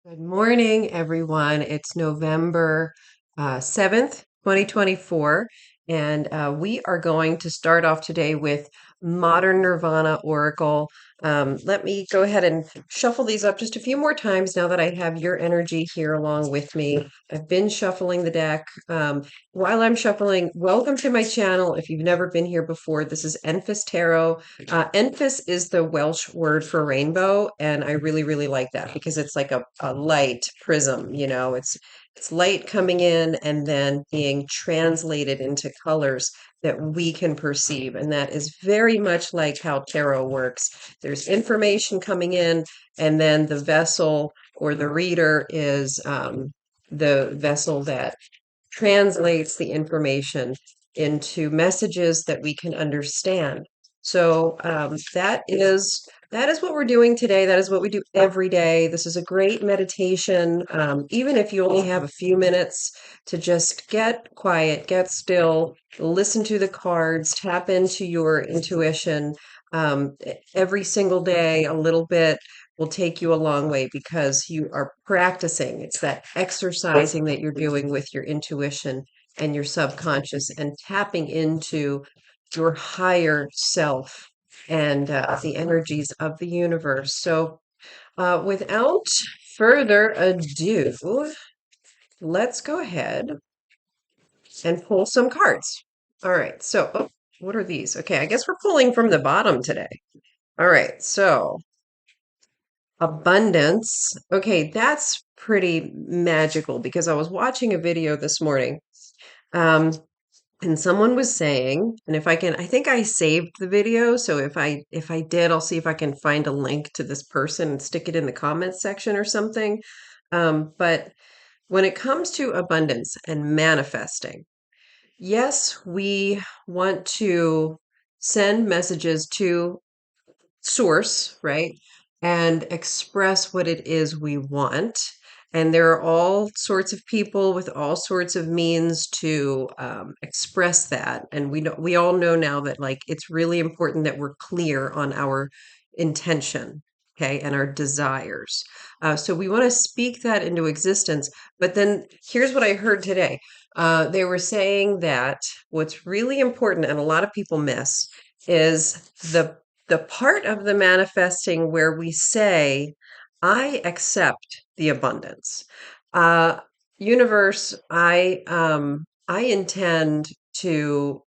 Good morning, everyone. It's November 7th, 2024, and we are going to start off today with Modern Nirvana Oracle. Let me go ahead and shuffle these up just a few more times now that I have your energy here along with me. I've been shuffling the deck. While I'm shuffling, welcome to my channel. If you've never been here before, this is Enfys Tarot. Enfys is the Welsh word for rainbow, and I really, really like that because it's like a light prism, it's light coming in and then being translated into colors that we can perceive. And that is very much like how tarot works. There's information coming in, and then the vessel or the reader is the vessel that translates the information into messages that we can understand. So that is what we're doing today. That is what we do every day. This is a great meditation. Even if you only have a few minutes to just get quiet, get still, listen to the cards, tap into your intuition. Every single day, a little bit will take you a long way because you are practicing. It's that exercising that you're doing with your intuition and your subconscious and tapping into your higher self and the energies of the universe. So, without further ado, let's go ahead and pull some cards. All right. So, what are these? Okay, I guess we're pulling from the bottom today. All right. So, abundance. Okay, that's pretty magical because I was watching a video this morning. Um, and someone was saying, and if I can, I think I saved the video. So if I did, I'll see if I can find a link to this person and stick it in the comments section or something. But when it comes to abundance and manifesting, yes, we want to send messages to source, right? And express what it is we want. And there are all sorts of people with all sorts of means to express that. And we all know now that like it's really important that we're clear on our intention, okay, and our desires. So we want to speak that into existence. But then here's what I heard today. They were saying that what's really important, and a lot of people miss, is the part of the manifesting where we say, I accept the abundance. Uh, Universe, to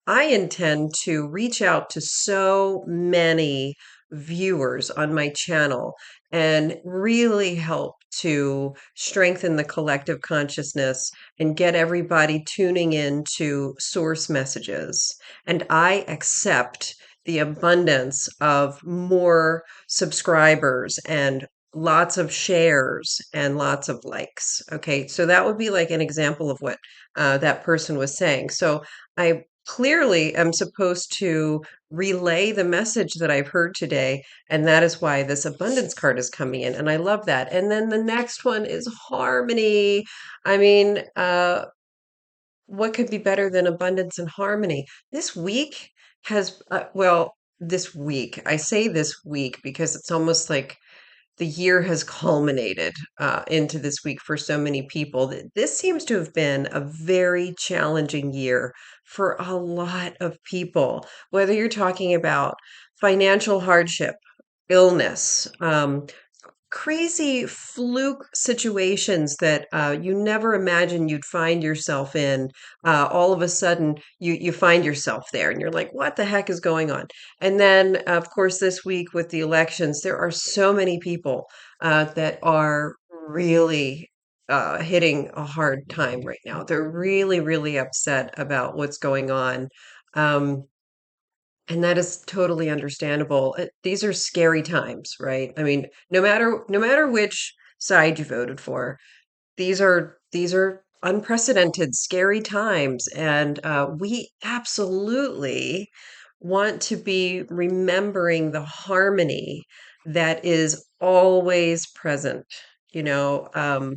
I intend to reach out to so many viewers on my channel and really help to strengthen the collective consciousness and get everybody tuning in to source messages. And I accept the abundance of more subscribers and lots of shares and lots of likes. Okay, so that would be like an example of what that person was saying. So I clearly am supposed to relay the message that I've heard today. And that is why this abundance card is coming in. And I love that. And then the next one is harmony. I mean, what could be better than abundance and harmony? This week this week, I say this week because it's almost like the year has culminated into this week for so many people. This seems to have been a very challenging year for a lot of people, whether you're talking about financial hardship, illness, crazy fluke situations that you never imagined you'd find yourself in. All of a sudden, you find yourself there, and you're like, "What the heck is going on?" And then, of course, this week with the elections, there are so many people that are really hitting a hard time right now. They're really, really upset about what's going on. Um, and that is totally understandable. These are scary times, right? I mean, no matter which side you voted for, these are unprecedented, scary times, and we absolutely want to be remembering the harmony that is always present. You know,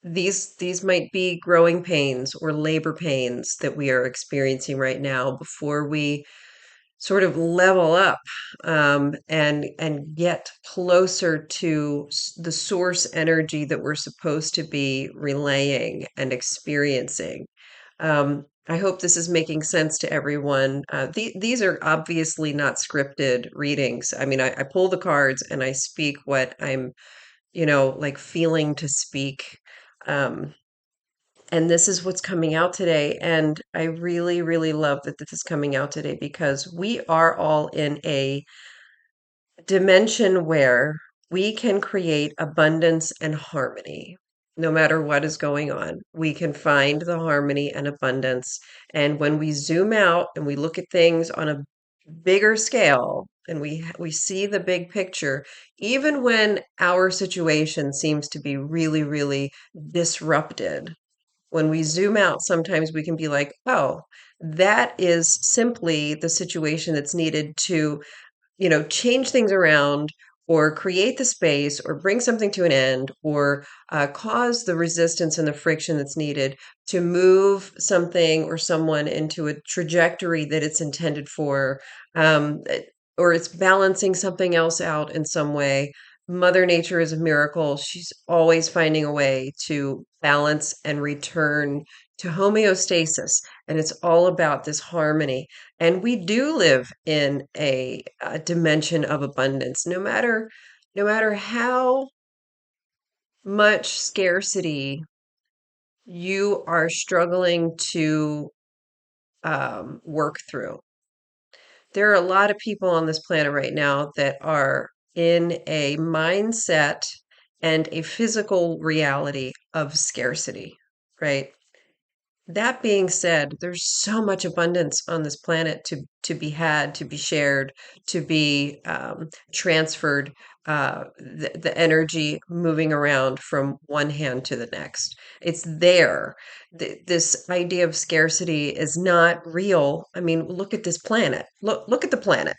these might be growing pains or labor pains that we are experiencing right now before we sort of level up, and get closer to the source energy that we're supposed to be relaying and experiencing. I hope this is making sense to everyone. These are obviously not scripted readings. I mean, I pull the cards and I speak what I'm, like feeling to speak. Um, and this is what's coming out today. And I really, really love that this is coming out today because we are all in a dimension where we can create abundance and harmony. No matter what is going on, we can find the harmony and abundance. And when we zoom out and we look at things on a bigger scale and we see the big picture, even when our situation seems to be really, really disrupted, when we zoom out, sometimes we can be like, oh, that is simply the situation that's needed to, change things around or create the space or bring something to an end or cause the resistance and the friction that's needed to move something or someone into a trajectory that it's intended for, or it's balancing something else out in some way. Mother Nature is a miracle. She's always finding a way to balance and return to homeostasis. And it's all about this harmony. And we do live in a dimension of abundance, no matter how much scarcity you are struggling to work through. There are a lot of people on this planet right now that are in a mindset and a physical reality of scarcity, right? That being said, there's so much abundance on this planet to be had, to be shared, to be transferred. The energy moving around from one hand to the next. It's there. This idea of scarcity is not real. I mean, look at this planet. Look at the planet.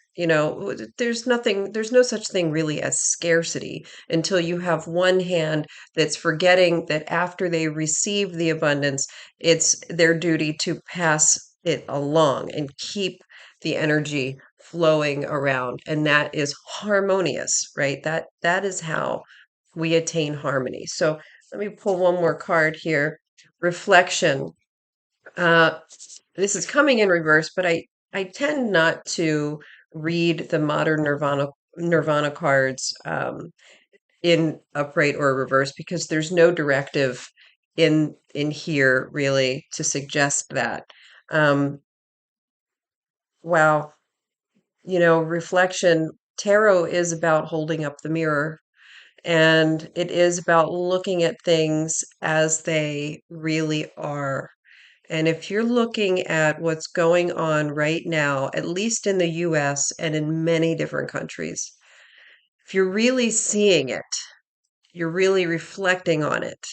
There's nothing. There's no such thing really as scarcity until you have one hand that's forgetting that after they receive the abundance it's their duty to pass it along and keep the energy flowing around. And that is harmonious, right? That is how we attain harmony. So let me pull one more card here. Reflection. Uh, this is coming in reverse, but I tend not to read the modern Nirvana cards in upright or reverse because there's no directive in here really to suggest that. Um, wow, reflection, tarot is about holding up the mirror and it is about looking at things as they really are. And if you're looking at what's going on right now, at least in the US and in many different countries, if you're really seeing it, you're really reflecting on it.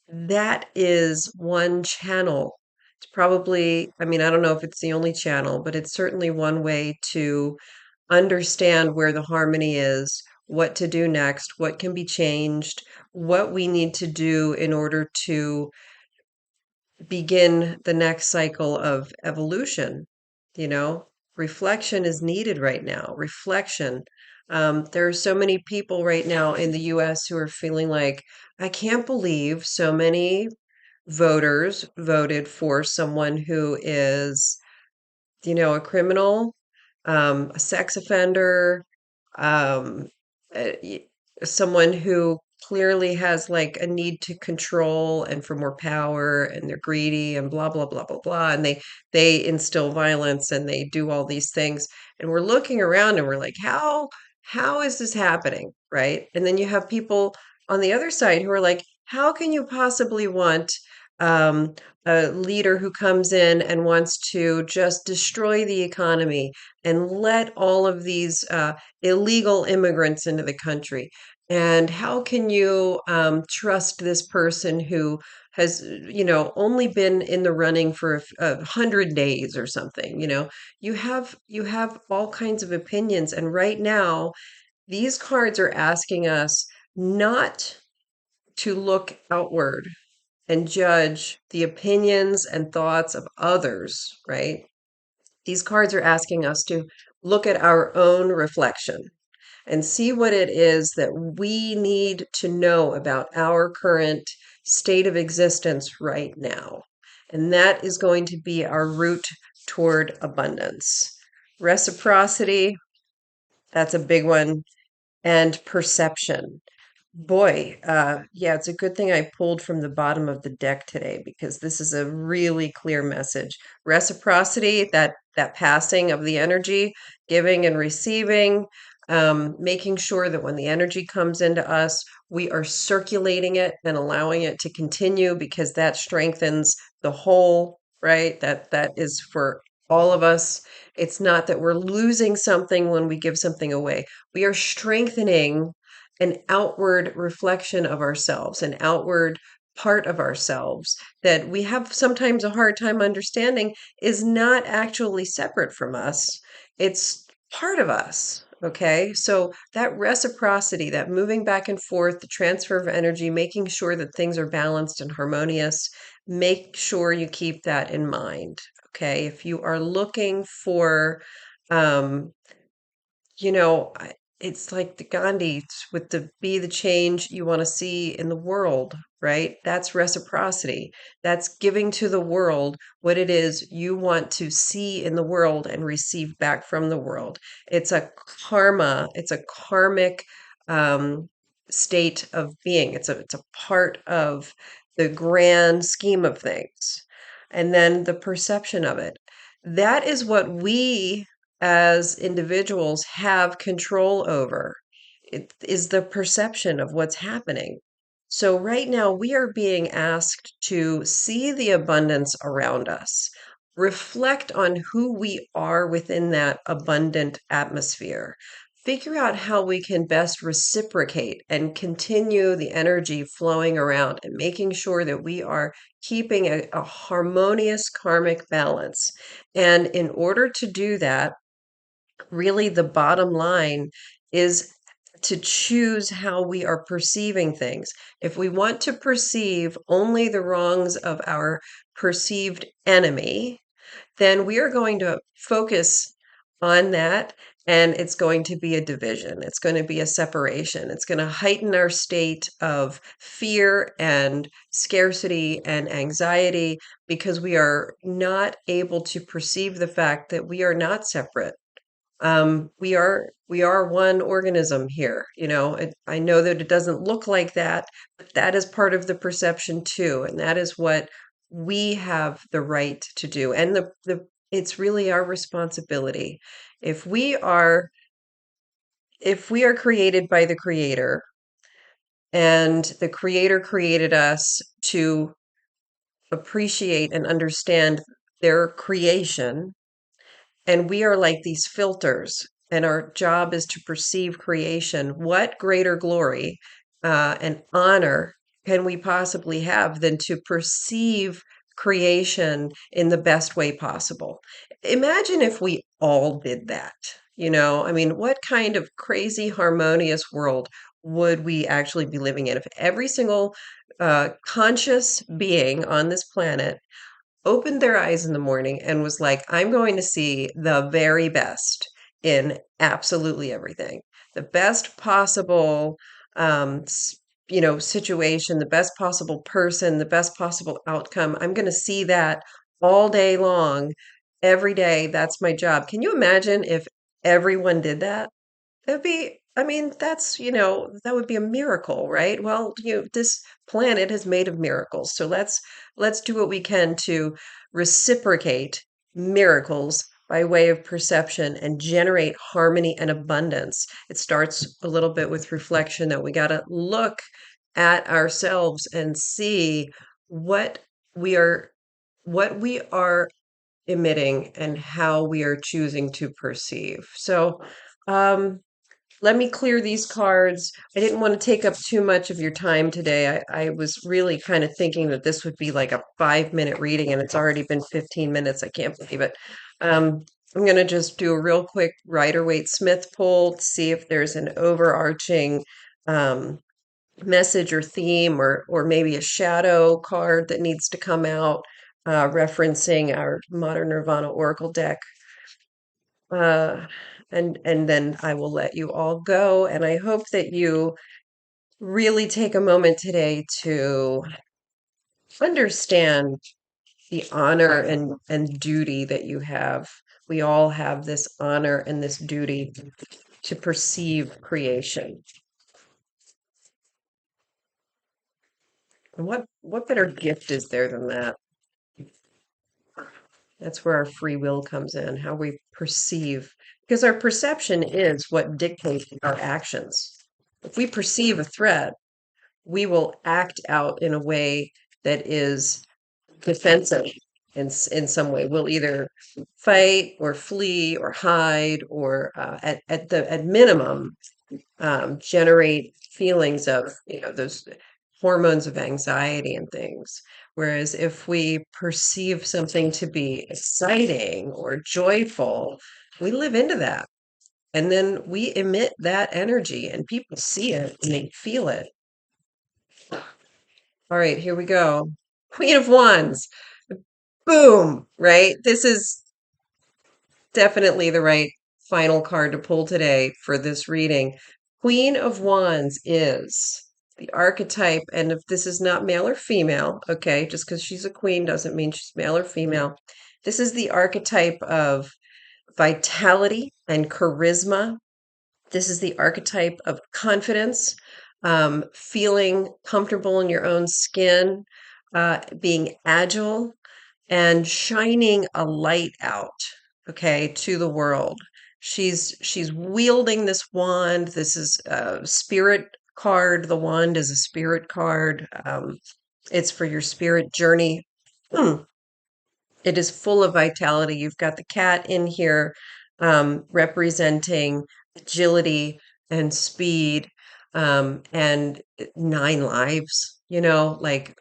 That is one channel. It's probably, I mean, I don't know if it's the only channel, but it's certainly one way to understand where the harmony is, what to do next, what can be changed, what we need to do in order to begin the next cycle of evolution. You know, reflection is needed right now. Reflection. There are so many people right now in the US who are feeling like, I can't believe so many voters voted for someone who is, a criminal, a sex offender, um, uh, y- someone who clearly has like a need to control and for more power, and they're greedy and blah blah blah blah blah, and they instill violence and they do all these things, and we're looking around and we're like, how is this happening, right? And then you have people on the other side who are like, how can you possibly want um, a leader who comes in and wants to just destroy the economy and let all of these illegal immigrants into the country? And how can you trust this person who has, only been in the running for a 100 days or something? You have all kinds of opinions, and right now, these cards are asking us not to look outward and judge the opinions and thoughts of others, right? These cards are asking us to look at our own reflection and see what it is that we need to know about our current state of existence right now. And that is going to be our route toward abundance. Reciprocity, that's a big one, and perception. Boy, yeah, it's a good thing I pulled from the bottom of the deck today because this is a really clear message. Reciprocity, that passing of the energy, giving and receiving, making sure that when the energy comes into us, we are circulating it and allowing it to continue because that strengthens the whole, right? That is for all of us. It's not that we're losing something when we give something away. We are strengthening an outward reflection of ourselves, an outward part of ourselves that we have sometimes a hard time understanding is not actually separate from us. It's part of us. Okay. So that reciprocity, that moving back and forth, the transfer of energy, making sure that things are balanced and harmonious, make sure you keep that in mind. Okay. If you are looking for, um, it's like the Gandhi with the be the change you want to see in the world, right? That's reciprocity. That's giving to the world what it is you want to see in the world and receive back from the world. It's a it's a karmic um, state of being. It's a part of the grand scheme of things. And then the perception of it. That is what we as individuals have control over. It is the perception of what's happening. So, right now, we are being asked to see the abundance around us, reflect on who we are within that abundant atmosphere, figure out how we can best reciprocate and continue the energy flowing around and making sure that we are keeping a harmonious karmic balance. And in order to do that, really the bottom line is to choose how we are perceiving things. If we want to perceive only the wrongs of our perceived enemy, then we are going to focus on that. And it's going to be a division. It's going to be a separation. It's going to heighten our state of fear and scarcity and anxiety because we are not able to perceive the fact that we are not separate. We are one organism here. I know that it doesn't look like that, but that is part of the perception too, and that is what we have the right to do. And the it's really our responsibility. If we are if we are created by the Creator, and the Creator created us to appreciate and understand their creation, and we are like these filters, and our job is to perceive creation. What greater glory and honor can we possibly have than to perceive creation in the best way possible? Imagine if we all did that. I mean, what kind of crazy, harmonious world would we actually be living in if every single conscious being on this planet opened their eyes in the morning and was like, I'm going to see the very best in absolutely everything. The best possible, situation, the best possible person, the best possible outcome. I'm going to see that all day long, every day. That's my job. Can you imagine if everyone did that? I mean, that would be a miracle, right? Well, this planet is made of miracles. So let's do what we can to reciprocate miracles by way of perception and generate harmony and abundance. It starts a little bit with reflection that we got to look at ourselves and see what we are what we are emitting and how we are choosing to perceive. So, um, let me clear these cards. I didn't want to take up too much of your time today. I was really kind of thinking that this would be like a 5-minute reading, and it's already been 15 minutes. I can't believe it. I'm going to just do a real quick Rider-Waite-Smith pull to see if there's an overarching um, message or theme, or maybe a shadow card that needs to come out, referencing our Modern Nirvana Oracle deck. Uh, And then I will let you all go. And I hope that you really take a moment today to understand the honor and duty that you have. We all have this honor and this duty to perceive creation. And what better gift is there than that? That's where our free will comes in, how we perceive, because our perception is what dictates our actions. If we perceive a threat, we will act out in a way that is defensive in some way. We'll either fight or flee or hide or at minimum generate feelings of those hormones of anxiety and things. Whereas if we perceive something to be exciting or joyful, we live into that. And then we emit that energy and people see it and they feel it. All right, here we go. Queen of Wands. Boom, right? This is definitely the right final card to pull today for this reading. Queen of Wands is the archetype, and if this is not male or female, okay, just because she's a queen doesn't mean she's male or female. This is the archetype of vitality and charisma. This is the archetype of confidence, feeling comfortable in your own skin, being agile, and shining a light out, okay, to the world. She's wielding this wand. This is a spirit card. The wand is a spirit card. It's for your spirit journey. It is full of vitality. You've got the cat in here representing agility and speed and 9 lives, like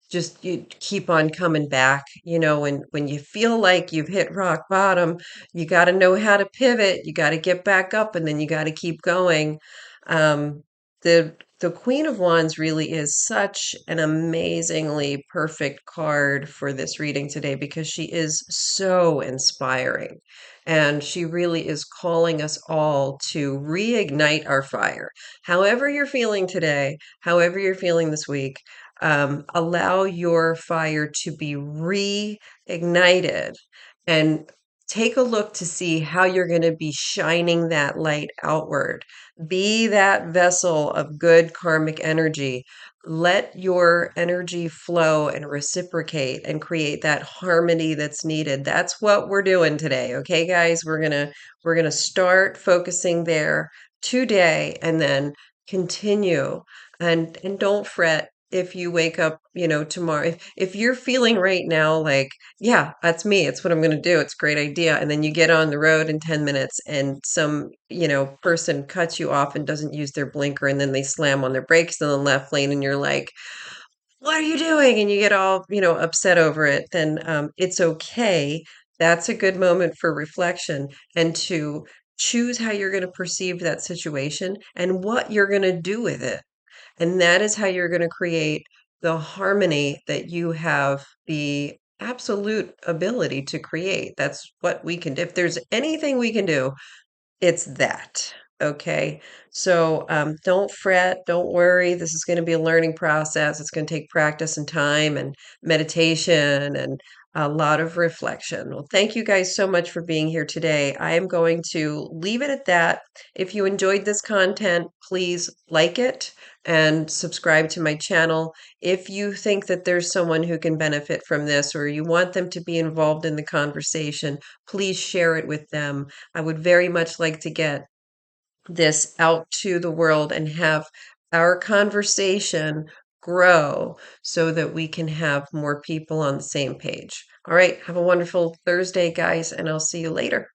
just you keep on coming back, when you feel like you've hit rock bottom, you got to know how to pivot, you got to get back up, and then you got to keep going. um the Queen of Wands really is such an amazingly perfect card for this reading today because she is so inspiring, and she really is calling us all to reignite our fire. However you're feeling today, however you're feeling this week, allow your fire to be reignited and take a look to see how you're going to be shining that light outward. Be that vessel of good karmic energy. Let your energy flow and reciprocate and create that harmony that's needed. That's what we're doing today. Okay, guys, we're going to start focusing there today and then continue, and don't fret if you wake up, tomorrow. If you're feeling right now like, yeah, that's me, it's what I'm going to do, it's a great idea, and then you get on the road in 10 minutes and some, person cuts you off and doesn't use their blinker, and then they slam on their brakes in the left lane, and you're like, what are you doing? And you get all, upset over it, then it's okay. That's a good moment for reflection and to choose how you're going to perceive that situation and what you're going to do with it. And that is how you're going to create the harmony that you have the absolute ability to create. That's what we can do. If there's anything we can do, it's that. Okay. So don't fret, don't worry. This is going to be a learning process. It's going to take practice and time and meditation and a lot of reflection. Well, thank you guys so much for being here today. I am going to leave it at that. If you enjoyed this content, please like it and subscribe to my channel. If you think that there's someone who can benefit from this or you want them to be involved in the conversation, please share it with them. I would very much like to get this out to the world and have our conversation grow so that we can have more people on the same page. All right, have a wonderful Thursday, guys, and I'll see you later.